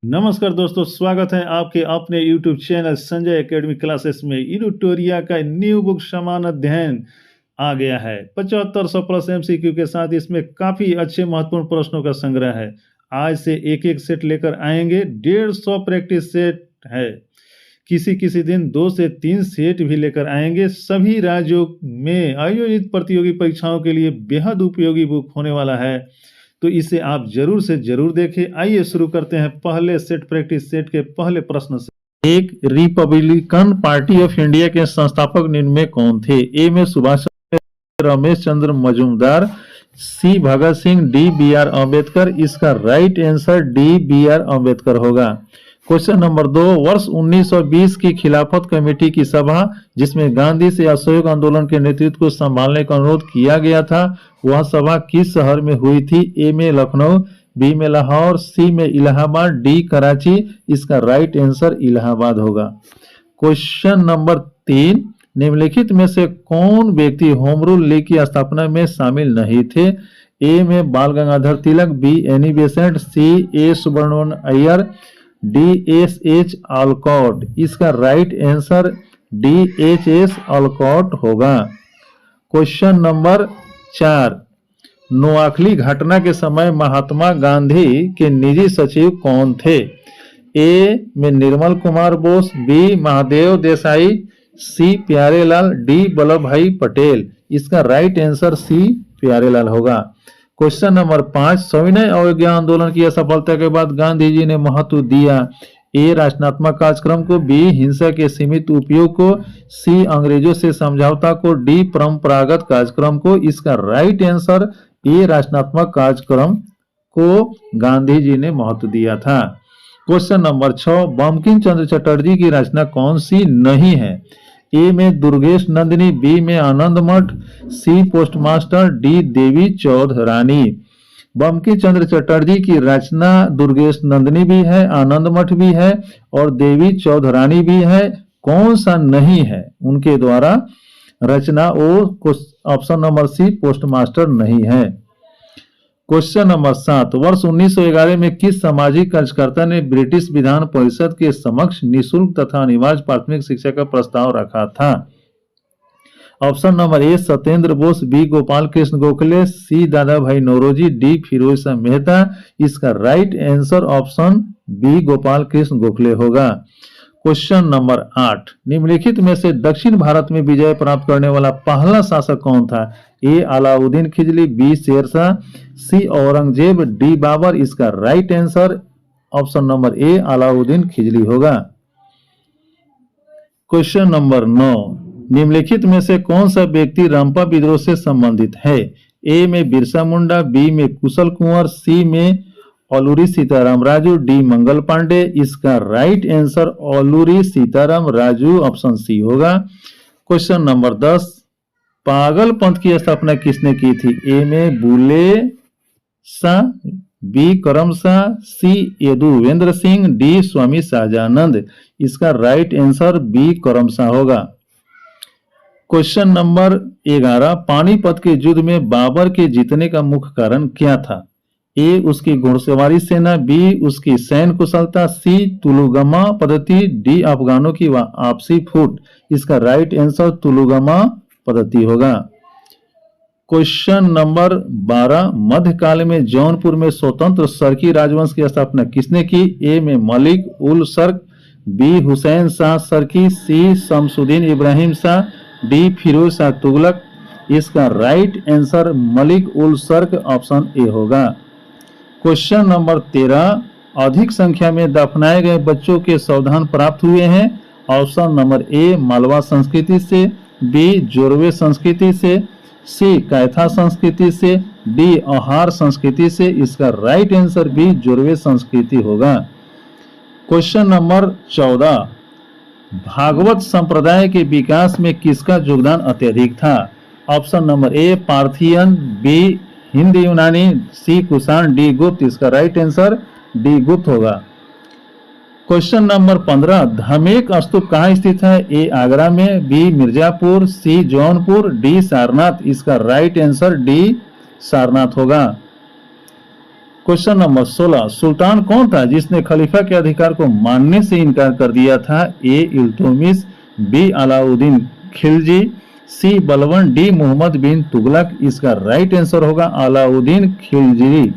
नमस्कार दोस्तों, स्वागत है आपके अपने YouTube channel Sanjay academy classes में। इडुटोरिया का न्यू बुक समान अध्ययन आ गया है। 7500 प्लस MCQ के साथ इसमें काफ़ी अच्छे महत्वपूर्ण प्रश्नों का संग्रह है। आज से एक एक सेट लेकर आएंगे। 150 प्रैक्टिस सेट है। किसी किसी दिन 2 से 3 सेट भी लेकर आएंगे। सभी राज्यों में आयोजित प्रतियोगी परीक्षाओं के लिए बेहद उपयोगी बुक होने वाला है, तो इसे आप जरूर से जरूर देखें। आइए शुरू करते हैं पहले सेट प्रैक्टिस सेट के पहले प्रश्न से। एक रिपब्लिकन पार्टी ऑफ इंडिया के संस्थापक निम्न में कौन थे? ए में Subhash Chandra, Ramesh Chandra Majumdar, C Bhagat Singh, D BR Ambedkar. इसका right answer D BR Ambedkar होगा। क्वेश्चन नंबर 2, वर्ष 1920 की खिलाफत कमेटी की सभा जिसमें गांधी से असहयोग आंदोलन के नेतृत्व को संभालने का अनुरोध किया गया था, वह सभा किस शहर में हुई थी? ए में लखनऊ, बी में लाहौर, सी में इलाहाबाद, डी कराची। इसका राइट आंसर इलाहाबाद होगा। क्वेश्चन नंबर 3, निम्नलिखित में से कौन व्यक्ति होम रूल लीग की स्थापना में शामिल नहीं थे? ए में Bal Gangadhar Tilak, B Annie Besant, C A Subramaniam Iyer, DSH Olcott. इसका राइट आंसर DHS ऑलकॉट होगा। क्वेश्चन नंबर 4, नोआखली घटना के समय महात्मा गांधी के निजी सचिव कौन थे? ए में निर्मल कुमार बोस, बी महादेव देसाई, सी प्यारेलाल, डी वल्लभ भाई पटेल। इसका राइट आंसर सी प्यारेलाल होगा। क्वेश्चन नंबर 5, सविनय अवज्ञा आंदोलन की असफलता के बाद गांधी जी ने महत्व दिया? ए रचनात्मक कार्यक्रम को, बी हिंसा के सीमित उपयोग को, सी अंग्रेजों से समझौता को, डी परंपरागत कार्यक्रम को। इसका राइट आंसर ए रचनात्मक कार्यक्रम को गांधी जी ने महत्व दिया था। क्वेश्चन नंबर 6, बंकिम चंद्र चटर्जी की रचना कौन सी नहीं है? ए में दुर्गेश नंदिनी, बी में आनंद मठ, सी पोस्टमास्टर, डी देवी चौधरानी। बंकिम चंद्र चटर्जी की रचना दुर्गेश नंदिनी भी है, आनंद मठ भी है और देवी चौधरानी भी है। कौन सा नहीं है उनके द्वारा रचना? वो ऑप्शन नंबर सी पोस्टमास्टर नहीं है। क्वेश्चन नंबर 7, वर्ष 1911 में किस सामाजिक कार्यकर्ता ने ब्रिटिश विधान परिषद के समक्ष निःशुल्क तथा अनिवार्य प्राथमिक शिक्षा का प्रस्ताव रखा था? Option number A Satyendra Bose, B Gopal Krishna Gokhale, C Dadabhai Naoroji, D Firoz Shah Mehta. इसका right answer option B Gopal Krishna Gokhale होगा। क्वेश्चन नंबर 8, निम्नलिखित में से दक्षिण भारत में विजय प्राप्त करने वाला पहला शासक कौन था? A Alauddin Khilji, B Sher Shah, C Aurangzeb, D Babur. इसका right answer option number A Alauddin Khilji होगा। क्वेश्चन नंबर 9, निम्नलिखित में से कौन सा व्यक्ति रंपा विद्रोह से संबंधित है? ए में बिरसा मुंडा, बी में कुशल कुंवर, सी में औलूरी सीताराम राजू, डी मंगल पांडे। इसका right answer Alluri Sitarama Raju option C होगा। क्वेश्चन नंबर 10, पागल पंथ की स्थापना किसने की थी? ए में बुले शाह, बी करम शाह, सी यदुवेंद्र सिंह, डी स्वामी सहजानंद। इसका राइट आंसर बी करम शाह होगा। क्वेश्चन नंबर 11, पानीपत के युद्ध में बाबर के जीतने का मुख्य कारण क्या था? ए उसकी घुड़सवारी सेना, बी उसकी सैन्य कुशलता, सी तुलुगमा पद्धति, डी अफगानों की आपसी फूट। इसका राइट आंसर तुलुगमा पद्धति होगा। क्वेश्चन नंबर 12, मध्यकाल में जौनपुर में स्वतंत्र सरकी राजवंश की स्थापना किसने की? ए में Malik ul Sharq, B Hussain Shah Sharqi, C Shamsuddin Ibrahim Shah, D Firoz Shah Tughlaq. इसका right answer Malik ul Sharq option A होगा। क्वेश्चन नंबर 13, अधिक संख्या में दफनाए गए बच्चों के सावधान प्राप्त हुए हैं? ऑप्शन नंबर ए मालवा संस्कृति से, बी जोरवे संस्कृति से, सी कैथा संस्कृति से, डी औहार संस्कृति से। इसका राइट आंसर बी जोरवे संस्कृति होगा। क्वेश्चन नंबर 14, भागवत संप्रदाय के विकास में किसका योगदान अत्यधिक था? Option number a Parthian, b हिंद यूनानी, सी कुषाण, डी गुप्त। इसका राइट आंसर डी गुप्त होगा। क्वेश्चन नंबर 15, धमेक स्तूप कहाँ स्थित है? ए आगरा में, बी मिर्जापुर, सी जौनपुर, डी सारनाथ। इसका राइट आंसर डी सारनाथ होगा। क्वेश्चन नंबर 16, सुल्तान कौन था जिसने खलीफा के अधिकार को मानने से इनकार कर दिया था? ए इल्तुतमिश, बी अलाउद्दीन खिलजी, सी बलबन, डी मोहम्मद बिन तुगलक। इसका राइट आंसर होगा अलाउद्दीन खिलजी।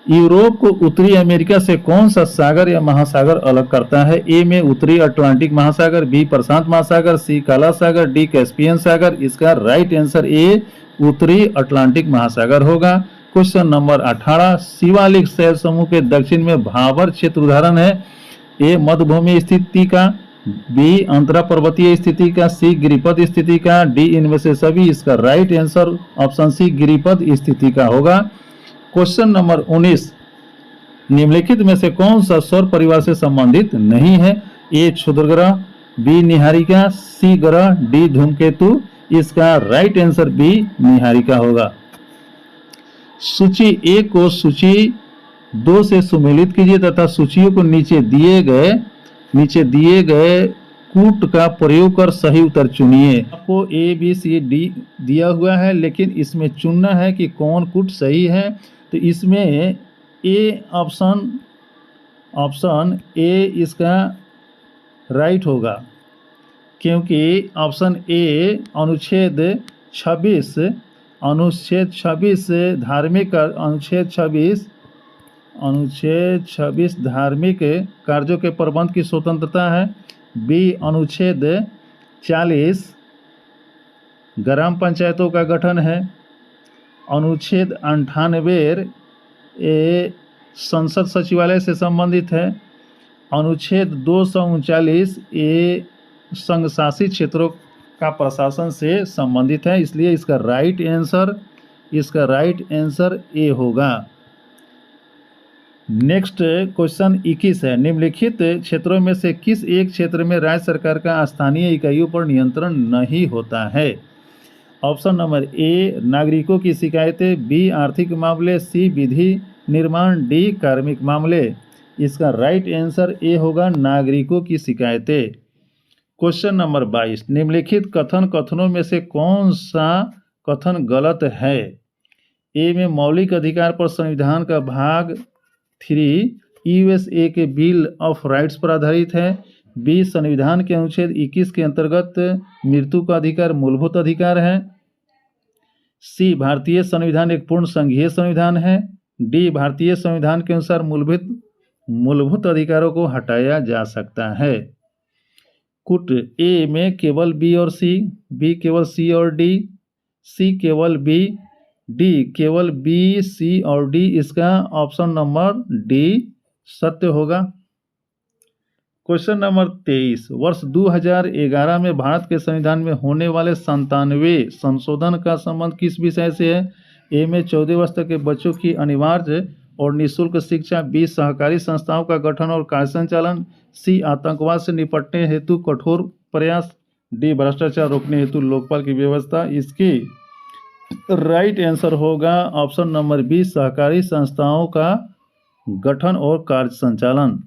यूरोप को उत्तरी अमेरिका से कौन सा सागर या महासागर अलग करता है? ए में उत्तरी अटलांटिक महासागर, बी प्रशांत महासागर, सी काला सागर, डी कैस्पियन सागर। इसका राइट आंसर ए उत्तरी अटलांटिक महासागर होगा। क्वेश्चन नंबर 18, शिवालिक शैल समूह के दक्षिण में भाबर क्षेत्र उदाहरण है? ए मध्यभूमि स्थिति का, बी अंतरा पर्वतीय स्थिति का, सी गिरिपद स्थिति का, डी इनमें से सभी। इसका राइट आंसर ऑप्शन सी गिरिपद स्थिति का होगा। क्वेश्चन नंबर 19, निम्नलिखित में से कौन सा सौर परिवार से संबंधित नहीं है? ए क्षुद्रग्रह, बी निहारिका, सी ग्रह, डी धूमकेतु। इसका राइट आंसर बी निहारिका होगा। सूची ए को सूची 2 से सुमेलित कीजिए तथा सूचियों को नीचे दिए गए कूट का प्रयोग कर सही उत्तर चुनिए। आपको ए बी सी डी दिया हुआ है, लेकिन इसमें चुनना है कि कौन कूट सही है। तो इसमें ए ऑप्शन ए इसका राइट होगा, क्योंकि ऑप्शन ए अनुच्छेद 26 धार्मिक अनुच्छेद 26 धार्मिक कार्यों के प्रबंध की स्वतंत्रता है। बी अनुच्छेद 40 ग्राम पंचायतों का गठन है। अनुच्छेद 98 संसद सचिवालय से संबंधित है। अनुच्छेद 239 ए संघ शासित क्षेत्रों का प्रशासन से संबंधित है। इसलिए इसका राइट आंसर ए होगा। नेक्स्ट क्वेश्चन 21 है, निम्नलिखित क्षेत्रों में से किस एक क्षेत्र में राज्य सरकार का स्थानीय इकाइयों पर नियंत्रण नहीं होता है? ऑप्शन नंबर ए नागरिकों की शिकायतें, बी आर्थिक मामले, सी विधि निर्माण, डी कार्मिक मामले। इसका राइट आंसर ए होगा नागरिकों की शिकायतें। क्वेश्चन नंबर 22, निम्नलिखित कथनों में से कौन सा कथन गलत है? ए में मौलिक अधिकार पर संविधान का भाग 3 यूएसए के बिल ऑफ राइट्स पर आधारित है। बी संविधान के अनुच्छेद 21 के अंतर्गत मृत्यु का अधिकार मूलभूत अधिकार है। सी भारतीय संविधान एक पूर्ण संघीय संविधान है। डी भारतीय संविधान के अनुसार मूलभूत अधिकारों को हटाया जा सकता है। कुट ए में केवल बी और सी, बी केवल सी और डी, सी केवल बी, डी केवल बी सी और डी। इसका ऑप्शन नंबर डी सत्य होगा। क्वेश्चन नंबर 23, वर्ष 2011 में भारत के संविधान में होने वाले 97वें संशोधन का संबंध किस विषय से है? ए में 14 वर्ष तक के बच्चों की अनिवार्य और निःशुल्क शिक्षा, बी सहकारी संस्थाओं का गठन और कार्य संचालन, सी आतंकवाद से निपटने हेतु कठोर प्रयास, डी भ्रष्टाचार रोकने हेतु लोकपाल की व्यवस्था। इसकी राइट आंसर होगा ऑप्शन नंबर बी सहकारी संस्थाओं का गठन और कार्य संचालन।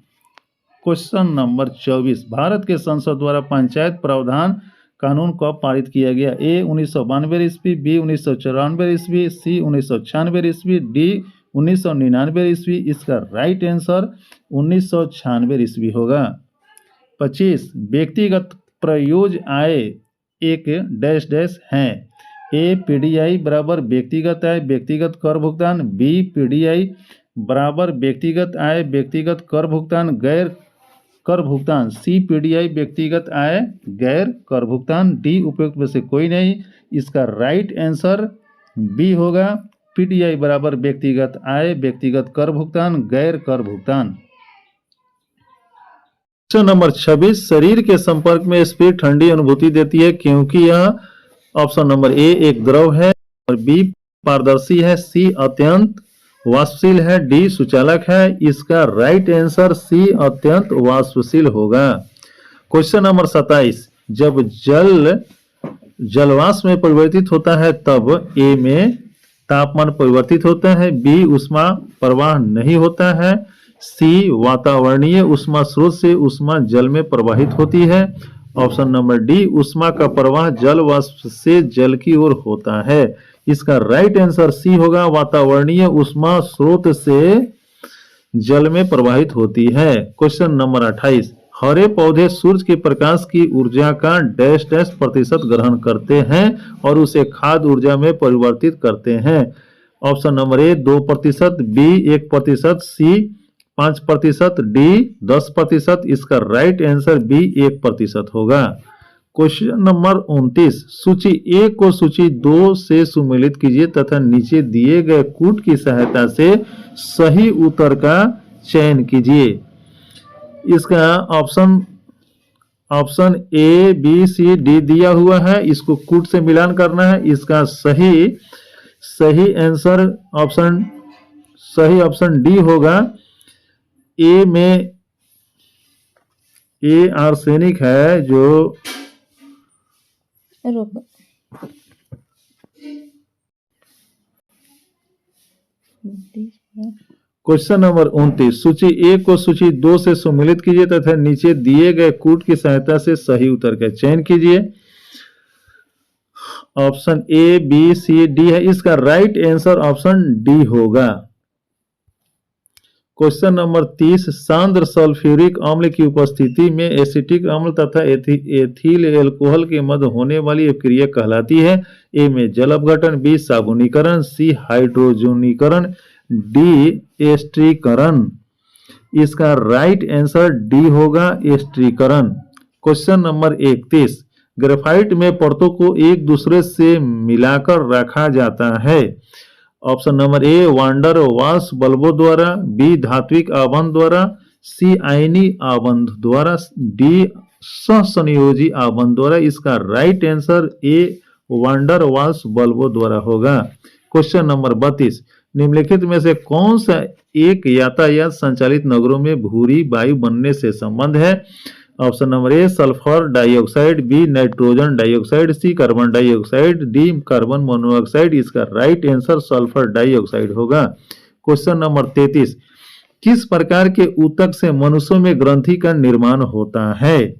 क्वेश्चन नंबर 24, भारत के संसद द्वारा पंचायत प्रावधान कानून कब पारित किया गया? ए 1992 ईस्वी, बी 1994 ईस्वी, सी 1996 ईस्वी, डी 1999 ईस्वी। इसका राइट आंसर 1996 ईस्वी होगा। 25, व्यक्तिगत प्रयोज्य आय एक डैश डैश हैं। ए पीडीआई बराबर व्यक्तिगत आय व्यक्तिगत कर भुगतान, बी पीडीआई बराबर व्यक्तिगत आय व्यक्तिगत कर भुगतान गैर कर भुगतान, सी पीडीआई व्यक्तिगत आय गैर कर भुगतान, डी उपयुक्त में से कोई नहीं। इसका राइट आंसर बी होगा पीडीआई बराबर व्यक्तिगत आय व्यक्तिगत कर भुगतान गैर कर भुगतान। क्वेश्चन नंबर 26, शरीर के संपर्क में स्प्रिट ठंडी अनुभूति देती है क्योंकि यह ऑप्शन नंबर ए एक द्रव है और बी पारदर्शी है, सी अत्यंत वाष्पशील है, डी सुचालक है। इसका राइट आंसर सी अत्यंत वाष्पशील होगा। क्वेश्चन नंबर 27, जब जलवाष्प में परिवर्तित होता है तब ए में तापमान परिवर्तित होता है, बी ऊष्मा प्रवाह नहीं होता है, सी वातावरणीय ऊष्मा स्रोत से ऊष्मा जल में प्रवाहित होती है, ऑप्शन नंबर डी ऊष्मा का प्रवाह जल वाष्प से जल की ओर होता है। इसका राइट आंसर सी होगा। वातावरणीय ऊष्मा स्रोत से जल में प्रवाहित होती है। क्वेश्चन नंबर 28, हरे पौधे सूर्य के प्रकाश की ऊर्जा का डैश डैश प्रतिशत ग्रहण करते हैं और उसे खाद्य ऊर्जा में परिवर्तित करते हैं। Option number a 2%, b 1%, c 5%, d 10%। इसका राइट आंसर बी 1% होगा। क्वेश्चन नंबर 29, सूची ए को सूची 2 से सुमेलित कीजिए तथा नीचे दिए गए कूट की सहायता से सही उत्तर का चयन कीजिए। इसका option a b c d दिया हुआ है, इसको कूट से मिलान करना है। इसका सही आंसर ऑप्शन डी होगा। ए में ए आर्सेनिक है जो क्वेश्चन नंबर 29, सूची ए को सूची 2 से सुमेलित कीजिए तथा नीचे दिए गए कूट की सहायता से सही उत्तर का चयन कीजिए। Option a b c d है, इसका राइट आंसर ऑप्शन डी होगा। क्वेश्चन नंबर 30, सांद्र सल्फ्यूरिक अम्ल की उपस्थिति में एसिटिक अम्ल तथा एथिल एल्कोहल के मध्य होने वाली क्रिया कहलाती है। ए में जल अपघटन, बी साबुनीकरण, सी हाइड्रोजनीकरण, डी एस्ट्रीकरण। इसका राइट आंसर डी होगा, एस्ट्रीकरण। क्वेश्चन नंबर 31, ग्रेफाइट में परतों को एक दूसरे से मिलाकर रखा जाता है। ऑप्शन नंबर ए वांडर वाश बल्बों द्वारा, बी धात्विक आबंध द्वारा, सी आयनी आबंध द्वारा, डी सहसंयोजी आबंध द्वारा। इसका right answer A wander wash बल्बों द्वारा होगा। क्वेश्चन नंबर 32, निम्नलिखित में से कौन सा एक यातायात संचालित नगरों में भूरी वायु बनने से संबंध है। Option number a sulphur dioxide, b nitrogen dioxide, c carbon dioxide, d carbon monoxide. इसका राइट आंसर सल्फर डाइऑक्साइड होगा। क्वेश्चन नंबर 33, किस प्रकार के ऊतक से मनुष्यों में ग्रंथि का निर्माण होता है।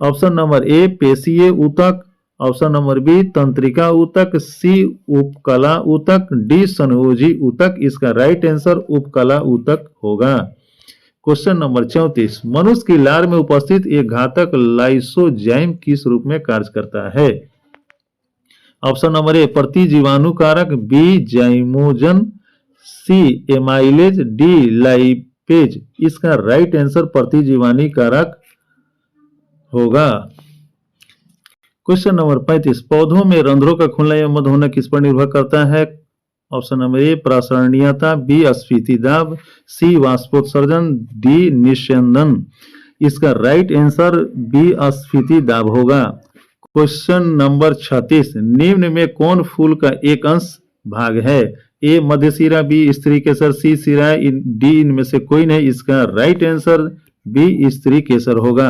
ऑप्शन नंबर ए पेशीय ऊतक, ऑप्शन नंबर बी तंत्रिका ऊतक, सी उपकला ऊतक, डी संयोजी ऊतक। इसका राइट आंसर उपकला ऊतक होगा। क्वेश्चन नंबर 34, मनुष्य की लार में उपस्थित एक घातक लाइसोजाइम किस रूप में कार्य करता है। ऑप्शन नंबर ए प्रतिजीवाणु कारक, बी जाइमोजन, सी एमाइलेज, डी लाइपेज। इसका राइट आंसर प्रतिजीवानी कारक होगा। क्वेश्चन नंबर 35, पौधों में रंध्रों का खुलना या मद होना किस पर निर्भर करता है। ऑप्शन नंबर ए प्रासरणीयता, बी स्फीति दाब, सी वाष्पोत्सर्जन, डी निस्यंदन। इसका राइट आंसर बी स्फीति दाब होगा। क्वेश्चन नंबर 36, निम्न में कौन फूल का एक अंश भाग है। ए मध्यसिरा, बी स्त्री केसर, सी सिरा, डी इनमें से कोई नहीं। इसका राइट आंसर बी स्त्री केसर होगा।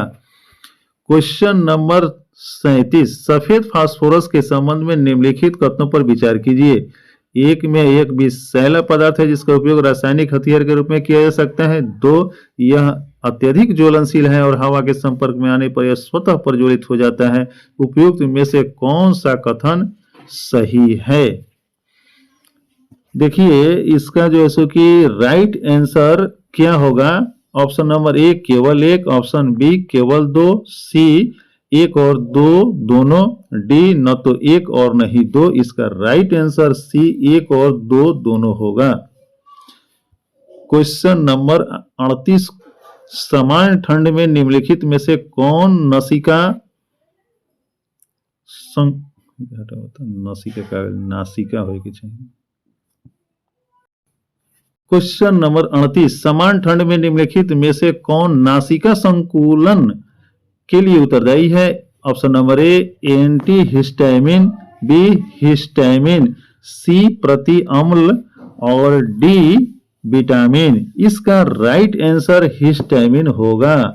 क्वेश्चन नंबर 37, सफेद फास्फोरस के संबंध में निम्नलिखित कथनों पर विचार कीजिए। एक में एक विषैला पदार्थ है जिसका उपयोग रासायनिक हथियार के रूप में किया जा सकता है। 2, यह अत्यधिक ज्वलनशील है और हवा के संपर्क में आने पर यह स्वतः प्रज्वलित हो जाता है। उपयुक्त में से कौन सा कथन सही है। देखिए इसका जो है कि राइट आंसर क्या होगा। ऑप्शन नंबर ए केवल एक, ऑप्शन बी केवल 2, सी 1 और 2 दोनों, डी न तो 1 और नहीं 2। इसका राइट आंसर सी 1 और 2 दोनों होगा। क्वेश्चन नंबर 38, समान ठंड में निम्नलिखित में से कौन नासिका हो के चाहिए। क्वेश्चन नंबर 38, समान ठंड में निम्नलिखित में से कौन नासिका संकुलन के लिए उत्तरदायी है। Option number A anti histamine, B histamine, C प्रति अम्ल और डी विटामिन। इसका राइट आंसर हिस्टामिन होगा।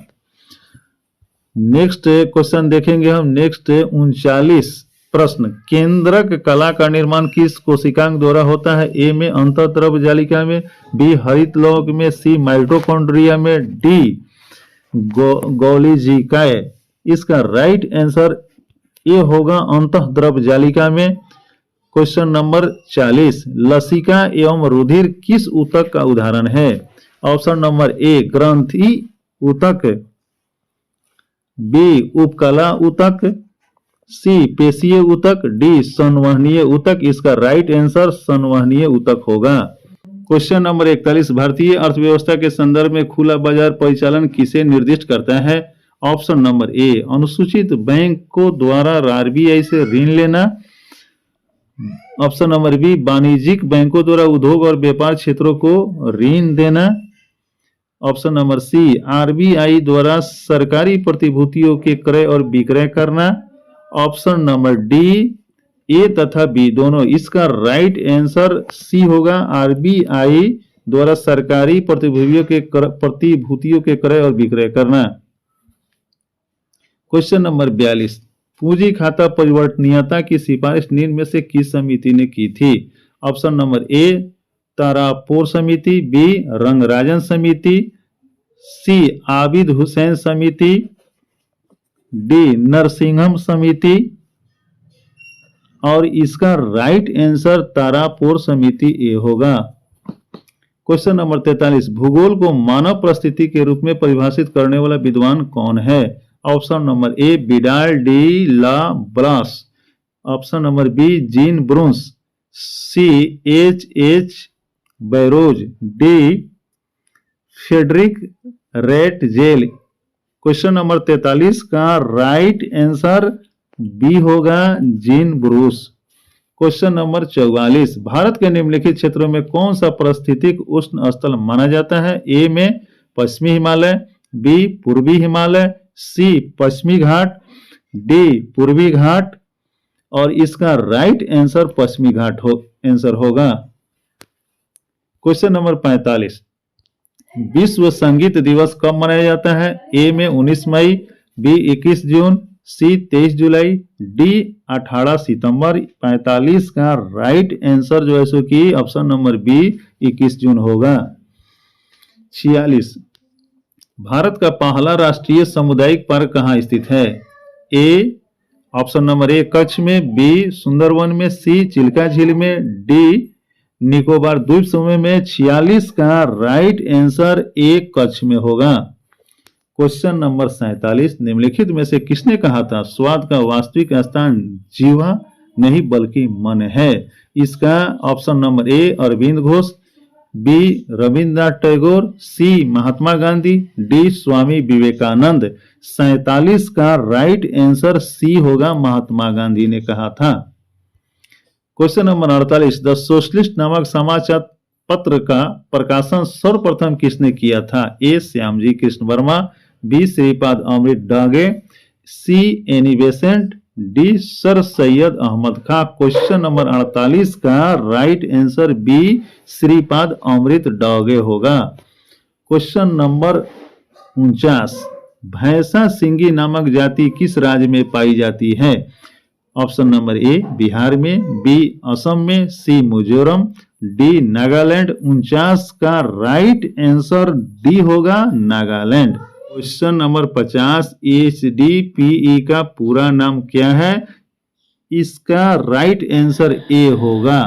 नेक्स्ट क्वेश्चन देखेंगे हम। नेक्स्ट 39 प्रश्न, केंद्रक कला का निर्माण किस कोशिकांग द्वारा होता है। ए में अंतःद्रव जालिका में, बी हरित लौह में, सी माइटोकॉन्ड्रिया में, डी गोल्जीकाय। इसका राइट आंसर ए होगा अंतःद्रव जालिका में। क्वेश्चन नंबर 40, लसिका एवं रुधिर किस ऊतक का उदाहरण है? ऑप्शन नंबर ए ग्रंथि ऊतक, बी उपकला ऊतक, सी पेशीय ऊतक, डी संवहनीय ऊतक। इसका राइट आंसर संवहनीय ऊतक होगा। क्वेश्चन नंबर 41, भारतीय अर्थव्यवस्था के संदर्भ में खुला बाजार परिचालन किसे निर्दिष्ट करता है? ऑप्शन नंबर ए अनुसूचित बैंकों द्वारा आरबीआई से ऋण लेना, ऑप्शन नंबर बी वाणिज्यिक बैंकों द्वारा उद्योग और व्यापार क्षेत्रों को ऋण देना, ऑप्शन नंबर सी आरबीआई द्वारा सरकारी प्रतिभूतियों के क्रय और विक्रय करना, ऑप्शन नंबर डी ए तथा बी दोनों। इसका राइट आंसर सी होगा, आरबीआई द्वारा सरकारी प्रतिभूतियों के क्रय और विक्रय करना। क्वेश्चन नंबर 42, पूंजी खाता परिवर्तनीयता की सिफारिश निम्न में से किस समिति ने की थी? ऑप्शन नंबर ए तारापोर समिति, बी रंगराजन समिति, सी आबिद हुसैन समिति, डी नरसिंहम समिति। और इसका राइट आंसर तारापोर समिति ए होगा। क्वेश्चन नंबर 43, भूगोल को मानव परिस्थिति के रूप में परिभाषित करने वाला विद्वान कौन है? Option number A Vidal de la Blache, option number B Jean Brunhes, C H Barrows, D Friedrich Ratzel. Question number 43 का राइट आंसर बी होगा जीन ब्रूस। क्वेश्चन नंबर 44, भारत के निम्नलिखित क्षेत्रों में कौन सा पारिस्थितिक उष्ण स्थल माना जाता है? ए में पश्चिमी हिमालय, बी पूर्वी हिमालय, सी पश्चिमी घाट, डी पूर्वी घाट। और इसका राइट आंसर पश्चिमी घाट आंसर होगा। क्वेश्चन नंबर 45, विश्व संगीत दिवस कब मनाया जाता है? ए में 19 मई, बी 21 जून, सी 23 जुलाई, डी 18 सितंबर। 45 का राइट आंसर जो है सो कि ऑप्शन नंबर बी 21 जून होगा। 46, भारत का पहला राष्ट्रीय सामुदायिक पार्क कहाँ स्थित है? ए ऑप्शन नंबर ए कच्छ में, बी सुंदरवन में, सी चिल्का झील में, डी निकोबार द्वीप समूह में। 46 का राइट आंसर ए कच्छ में होगा। क्वेश्चन नंबर 47, निम्नलिखित में से किसने कहा था स्वाद का वास्तविक स्थान जीवा नहीं बल्कि मन है? इसका option number A Aurobindo Ghosh, B Rabindranath Tagore, C Mahatma Gandhi, D Swami Vivekananda. 47 का राइट आंसर सी होगा, महात्मा गांधी ने कहा था। क्वेश्चन नंबर 48, द सोशलिस्ट नामक समाचार पत्र का प्रकाशन सर्वप्रथम किसने किया था? ए श्यामजी कृष्ण वर्मा, बी श्रीपाद अमृत डागे, C Annie Besant, D sir Syed Ahmad Khan. Question number 48 का right answer B Shripad Amrit डागे होगा। क्वेश्चन नंबर 49, भैंसा सिंगी नामक जाति किस राज्य में पाई जाती है? ऑप्शन नंबर ए बिहार में, बी असम में, सी मिजोरम, डी नागालैंड। 49 का राइट आंसर डी होगा, नागालैंड। क्वेश्चन नंबर 50, HDPE का पूरा नाम क्या है? इसका राइट आंसर ए होगा,